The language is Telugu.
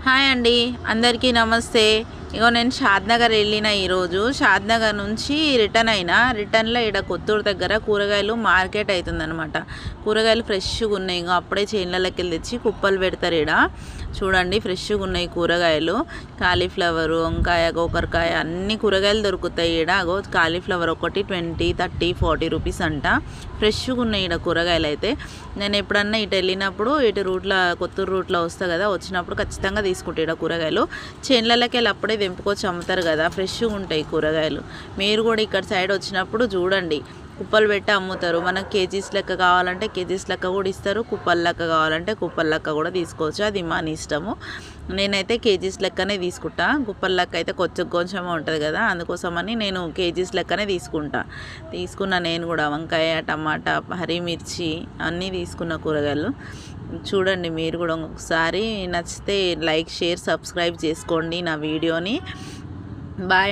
హాయ్ అండి, అందరికీ నమస్తే. ఇగో నేను షాద్నగర్ వెళ్ళిన ఈరోజు. షాద్నగర్ నుంచి రిటర్న్లో ఇక్కడ కొత్తూరు దగ్గర కూరగాయలు మార్కెట్ అవుతుందన్నమాట. కూరగాయలు ఫ్రెష్గా ఉన్నాయి. ఇగో అప్పుడే చేన్లకి వెళ్ళి తెచ్చి కుప్పలు పెడతారు. ఇక్కడ చూడండి, ఫ్రెష్గా ఉన్నాయి కూరగాయలు. కాలీఫ్లవరు, వంకాయ, గోకరకాయ అన్ని కూరగాయలు దొరుకుతాయి ఇక్కడ. అగో కాలీఫ్లవర్ ఒకటి 20, 30, 40 రూపీస్ అంట. ఫ్రెష్గా ఉన్నాయి ఇక్కడ కూరగాయలు. అయితే నేను ఎప్పుడన్నా ఇటు వెళ్ళినప్పుడు కొత్తూరు రూట్లో వస్తా కదా, వచ్చినప్పుడు ఖచ్చితంగా తీసుకుంటా ఇక్కడ కూరగాయలు. చేన్లకి వెళ్ళి అప్పుడే తెంపుకొచ్చి అమ్ముతారు కదా, ఫ్రెష్గా ఉంటాయి కూరగాయలు. మీరు కూడా ఇక్కడ సైడ్ వచ్చినప్పుడు చూడండి, కుప్పలు పెట్టి అమ్ముతారు. మనకు కేజీస్ లెక్క కావాలంటే కేజీస్ లెక్క కూడా ఇస్తారు, కుప్పల లెక్క కావాలంటే కుప్పల లెక్క కూడా తీసుకోవచ్చు. అది మన ఇష్టము. నేనైతే కేజీస్ లెక్కనే తీసుకుంటా. కుప్పల లెక్క అయితే కొంచెం కొంచెమే ఉంటుంది కదా, అందుకోసమని నేను కేజీస్ లెక్కనే తీసుకున్నా. నేను కూడా వంకాయ, టమాటా, హరిమిర్చి అన్నీ తీసుకున్న కూరగాయలు. చూడండి, మీరు కూడా ఒకసారి నచ్చితే లైక్, షేర్, సబ్స్క్రైబ్ చేసుకోండి నా వీడియోని. బాయ్.